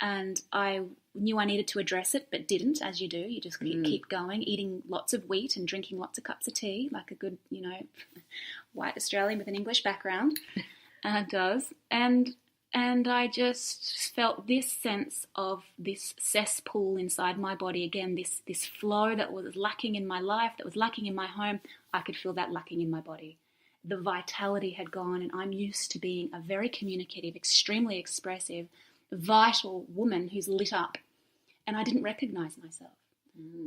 And I knew I needed to address it, but didn't, as you do. You just keep going, eating lots of wheat and drinking lots of cups of tea, like a good, white Australian with an English background does. And I just felt this sense of this cesspool inside my body again, this flow that was lacking in my life, that was lacking in my home. I could feel that lacking in my body. The vitality had gone, and I'm used to being a very communicative, extremely expressive, vital woman who's lit up, and I didn't recognize myself.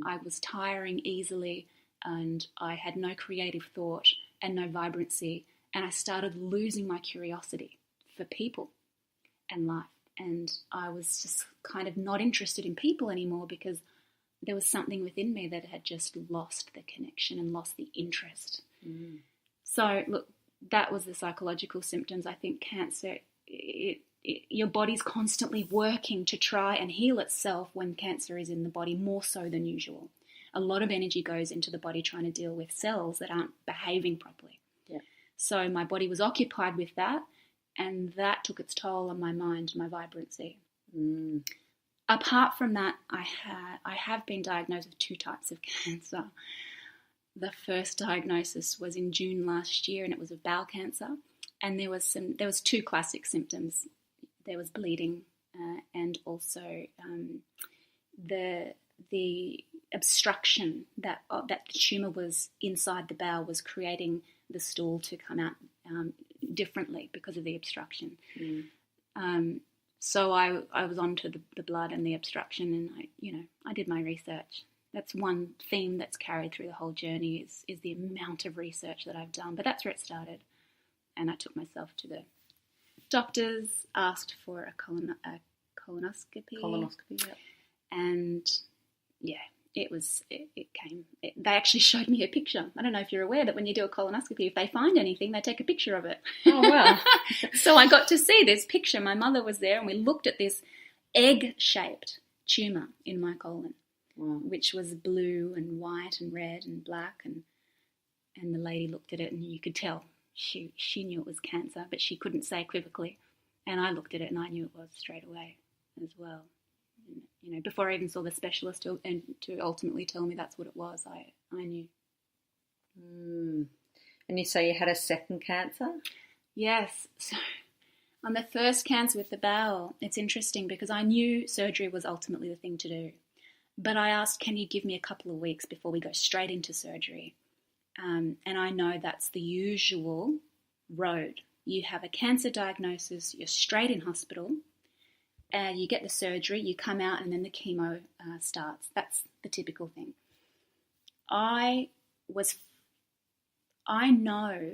I was tiring easily, and I had no creative thought and no vibrancy, and I started losing my curiosity for people and life, and I was just kind of not interested in people anymore because there was something within me that had just lost the connection and lost the interest. So look, that was the psychological symptoms. I think cancer, your body's constantly working to try and heal itself when cancer is in the body, more so than usual. A lot of energy goes into the body trying to deal with cells that aren't behaving properly. Yeah. So my body was occupied with that, and that took its toll on my mind, my vibrancy. Apart from that, I have been diagnosed with 2 types of cancer. The first diagnosis was in June last year, and it was of bowel cancer. And there was 2 classic symptoms. There was bleeding, and also the obstruction that the tumour was inside the bowel was creating the stool to come out differently because of the obstruction. So I was onto the blood and the obstruction, and I did my research. That's one theme that's carried through the whole journey is the amount of research that I've done. But that's where it started. And I took myself to the doctors, asked for a colonoscopy. Colonoscopy, yeah. And yeah, it came. They actually showed me a picture. I don't know if you're aware that when you do a colonoscopy, if they find anything, they take a picture of it. Oh, wow. So I got to see this picture. My mother was there, and we looked at this egg-shaped tumour in my colon, which was blue and white and red and black. And the lady looked at it, and you could tell she knew it was cancer, but she couldn't say equivocally. And I looked at it, and I knew it was straight away as well. Before I even saw the specialist and to ultimately tell me that's what it was, I knew. And you say you had a second cancer? Yes. So on the first cancer with the bowel, it's interesting because I knew surgery was ultimately the thing to do. But I asked, can you give me a couple of weeks before we go straight into surgery? And I know that's the usual road. You have a cancer diagnosis, you're straight in hospital, you get the surgery, you come out, and then the chemo starts. That's the typical thing. I know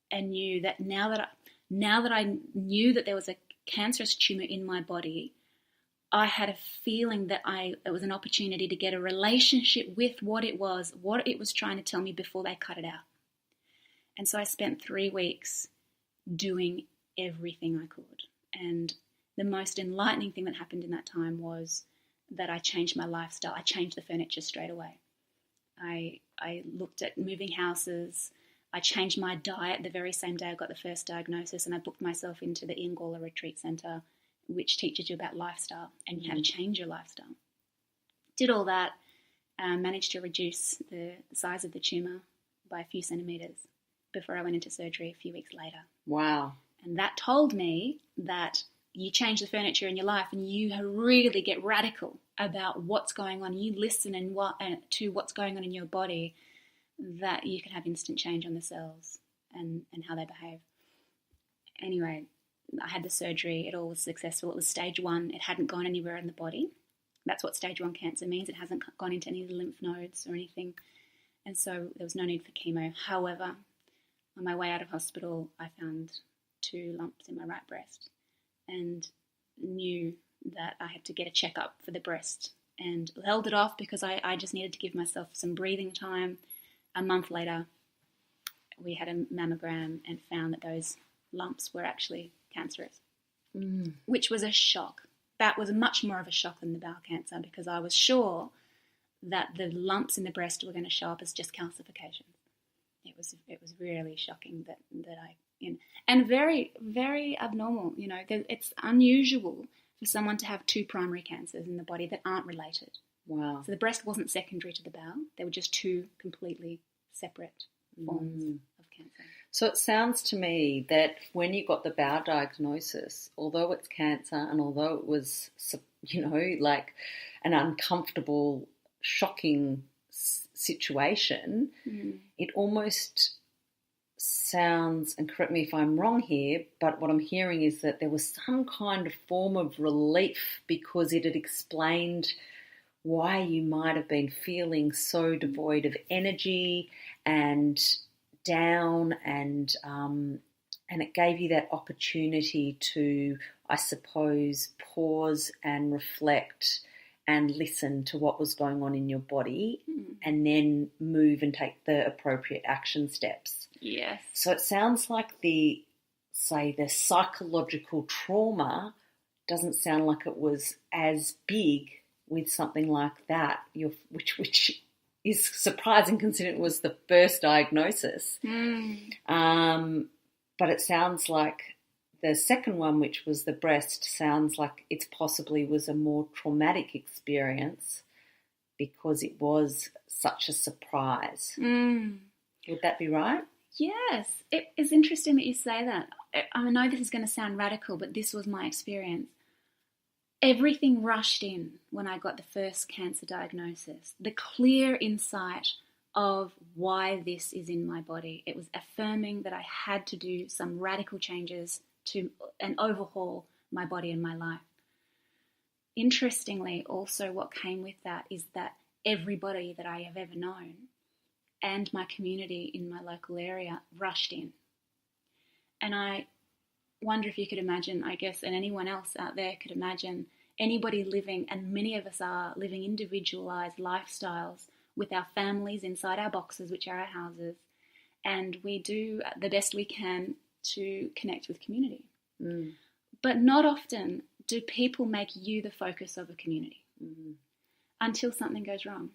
and knew that now that I knew that there was a cancerous tumour in my body, I had a feeling that it was an opportunity to get a relationship with what it was trying to tell me before they cut it out. And so I spent 3 weeks doing everything I could. And the most enlightening thing that happened in that time was that I changed my lifestyle. I changed the furniture straight away. I looked at moving houses. I changed my diet the very same day I got the first diagnosis, and I booked myself into the Ingala Retreat Centre, which teaches you about lifestyle and how to change your lifestyle. Did all that, managed to reduce the size of the tumour by a few centimetres before I went into surgery a few weeks later. Wow. And that told me that you change the furniture in your life and you really get radical about what's going on. You listen to what's going on in your body, that you can have instant change on the cells and how they behave. Anyway, I had the surgery. It all was successful. It was stage 1. It hadn't gone anywhere in the body. That's what stage 1 cancer means. It hasn't gone into any of the lymph nodes or anything. And so there was no need for chemo. However, on my way out of hospital, I found 2 lumps in my right breast and knew that I had to get a checkup for the breast, and held it off because I just needed to give myself some breathing time. A month later, we had a mammogram and found that those lumps were actually cancerous, which was a shock. That was much more of a shock than the bowel cancer, because I was sure that the lumps in the breast were going to show up as just calcification. It was really shocking that I and very, very abnormal. It's unusual for someone to have 2 primary cancers in the body that aren't related. Wow. So the breast wasn't secondary to the bowel. They were just 2 completely separate forms of cancer. So it sounds to me that when you got the bowel diagnosis, although it's cancer and although it was, like an uncomfortable, shocking situation, it almost sounds, and correct me if I'm wrong here, but what I'm hearing is that there was some kind of form of relief because it had explained why you might have been feeling so devoid of energy and down, and it gave you that opportunity to, I suppose, pause and reflect and listen to what was going on in your body and then move and take the appropriate action steps. Yes. So it sounds like the psychological trauma doesn't sound like it was as big with something like that, which is surprising considering it was the first diagnosis. But it sounds like the second one, which was the breast, sounds like it possibly was a more traumatic experience because it was such a surprise. Would that be right? Yes. It is interesting that you say that. I know this is going to sound radical, but this was my experience. Everything rushed in when I got the first cancer diagnosis. The clear insight of why this is in my body. It was affirming that I had to do some radical changes and overhaul my body and my life. Interestingly, also what came with that is that everybody that I have ever known and my community in my local area rushed in. And I wonder if you could imagine, I guess, and anyone else out there could imagine, anybody living, and many of us are living individualized lifestyles with our families inside our boxes, which are our houses, and we do the best we can to connect with community. But not often do people make you the focus of a community until something goes wrong.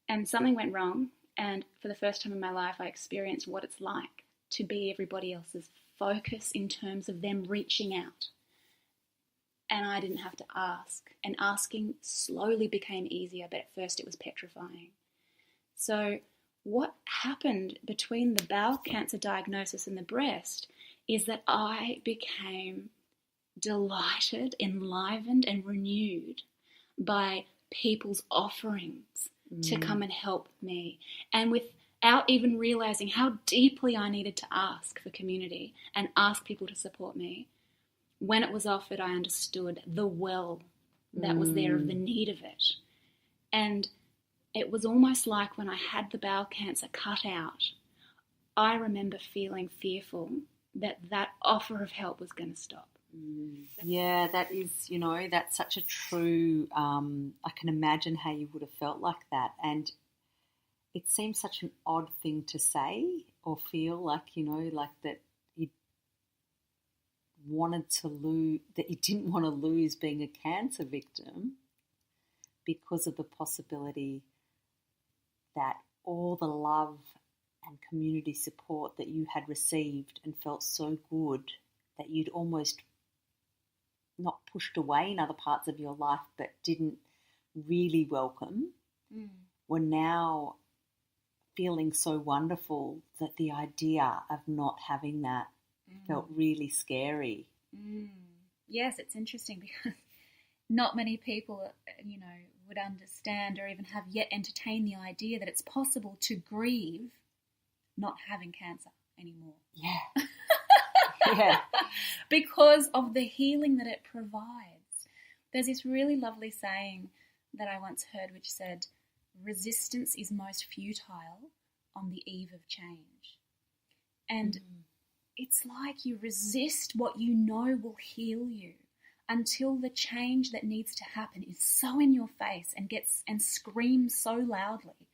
And something went wrong, and for the first time in my life I experienced what it's like to be everybody else's focus in terms of them reaching out. And I didn't have to ask. And asking slowly became easier, but at first it was petrifying. So what happened between the bowel cancer diagnosis and the breast is that I became delighted, enlivened, and renewed by people's offerings to come and help me. And without even realizing how deeply I needed to ask for community and ask people to support me, when it was offered, I understood the well that was there of the need of it. And it was almost like when I had the bowel cancer cut out, I remember feeling fearful that offer of help was going to stop. Yeah, that is, that's such a true, I can imagine how you would have felt like that. And it seems such an odd thing to say or feel like, like that you didn't want to lose being a cancer victim because of the possibility that all the love and community support that you had received and felt so good that you'd almost not pushed away in other parts of your life but didn't really welcome were now feeling so wonderful that the idea of not having that felt really scary. Yes, it's interesting because not many people, would understand or even have yet entertained the idea that it's possible to grieve not having cancer anymore. Yeah. Yeah. Because of the healing that it provides. There's this really lovely saying that I once heard which said, resistance is most futile on the eve of change. And it's like you resist what you know will heal you until the change that needs to happen is so in your face and screams so loudly,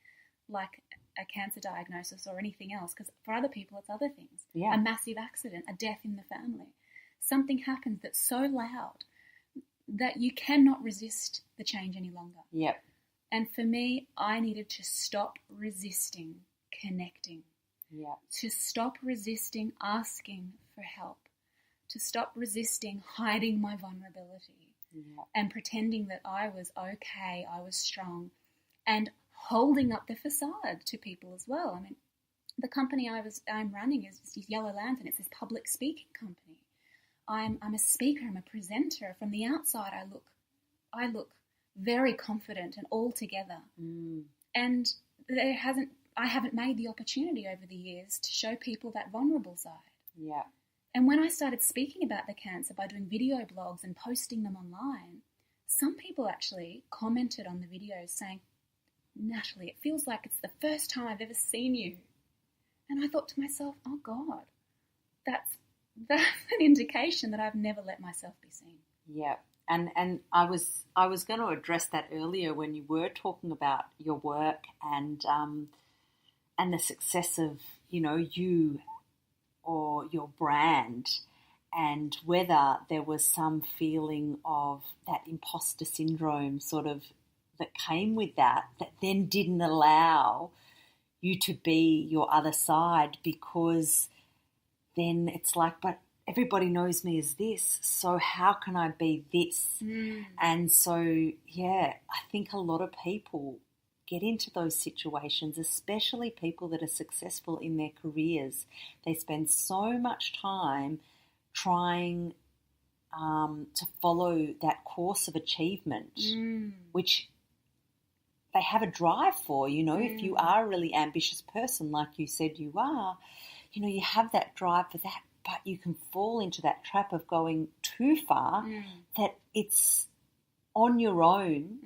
like a cancer diagnosis or anything else, because for other people it's other things. Yeah. A massive accident, a death in the family. Something happens that's so loud that you cannot resist the change any longer. Yep. And for me, I needed to stop resisting connecting. Yeah. To stop resisting asking for help. to stop resisting hiding my vulnerability and pretending that I was okay, I was strong, and holding up the facade to people as well. I mean, the company I'm running is Yellow Lantern. It's this public speaking company. I'm a speaker. I'm a presenter. From the outside, I look very confident and all together. And I haven't made the opportunity over the years to show people that vulnerable side. Yeah. And when I started speaking about the cancer by doing video blogs and posting them online, some people actually commented on the videos saying, "Nathalie, it feels like it's the first time I've ever seen you." And I thought to myself, oh God, that's an indication that I've never let myself be seen. Yeah. And I was going to address that earlier when you were talking about your work and the success of, you or your brand, and whether there was some feeling of that imposter syndrome sort of that came with that then didn't allow you to be your other side, because then it's like, but everybody knows me as this, so how can I be this? And so, yeah, I think a lot of people get into those situations, especially people that are successful in their careers. They spend so much time trying to follow that course of achievement, which they have a drive for, if you are a really ambitious person, like you said you are, you have that drive for that, but you can fall into that trap of going too far, that it's on your own.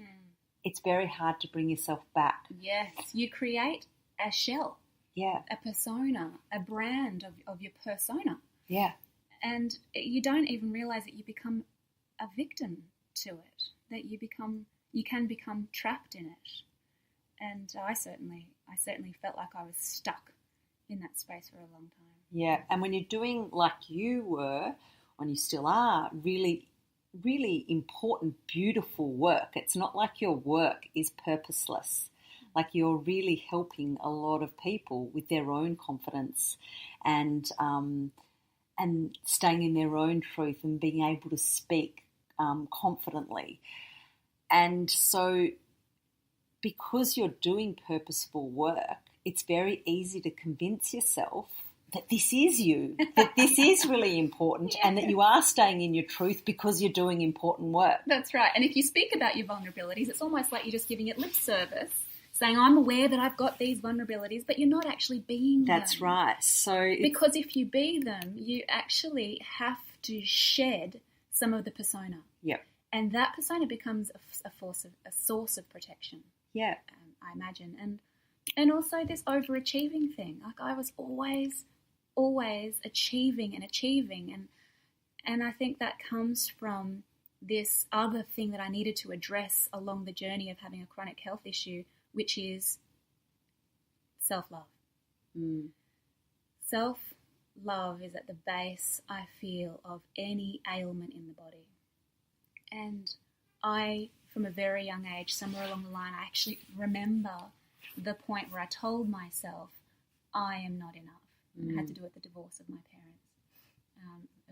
It's very hard to bring yourself back. Yes, you create a shell, a persona, a brand of your persona. Yeah. And you don't even realize that you become a victim to it, that you can become trapped in it. And I certainly felt like I was stuck in that space for a long time. Yeah, and when you're doing like you were, and you still are, really, really important, beautiful work, it's not like your work is purposeless. Like you're really helping a lot of people with their own confidence and staying in their own truth and being able to speak confidently. And so because you're doing purposeful work, it's very easy to convince yourself that this is you, that this is really important, and that you are staying in your truth because you're doing important work. That's right. And if you speak about your vulnerabilities, it's almost like you're just giving it lip service, saying, I'm aware that I've got these vulnerabilities, but you're not actually being them. That's right. So because if you be them, you actually have to shed some of the persona. Yep. And that persona becomes a source of protection. Yeah. I imagine. And also this overachieving thing. Like I was always achieving. And I think that comes from this other thing that I needed to address along the journey of having a chronic health issue, which is self-love. Self-love is at the base, I feel, of any ailment in the body. And I, from a very young age, somewhere along the line, I actually remember the point where I told myself, I am not enough. And I had to do with the divorce of my parents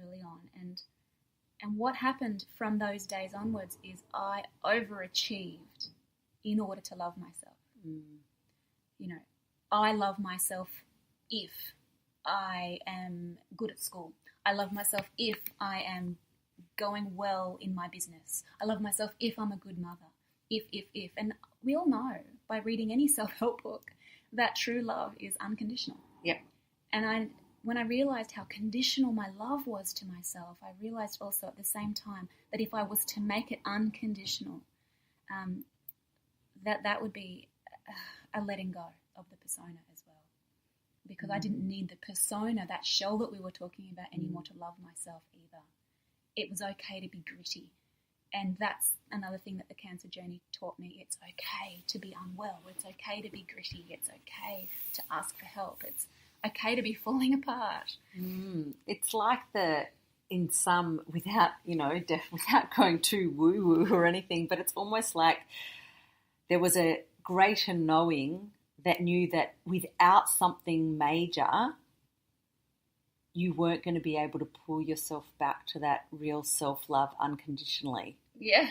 early on. And what happened from those days onwards is I overachieved in order to love myself. I love myself if I am good at school. I love myself if I am going well in my business. I love myself if I'm a good mother. If. And we all know by reading any self-help book that true love is unconditional. Yep. And when I realised how conditional my love was to myself, I realised also at the same time that if I was to make it unconditional, that would be a letting go of the persona as well. Because I didn't need the persona, that shell that we were talking about anymore to love myself either. It was okay to be gritty. And that's another thing that the cancer journey taught me. It's okay to be unwell. It's okay to be gritty. It's okay to ask for help. It's okay to be falling apart. It's like in some, without going too woo-woo or anything, but it's almost like there was a greater knowing that knew that without something major, you weren't going to be able to pull yourself back to that real self-love unconditionally. Yeah.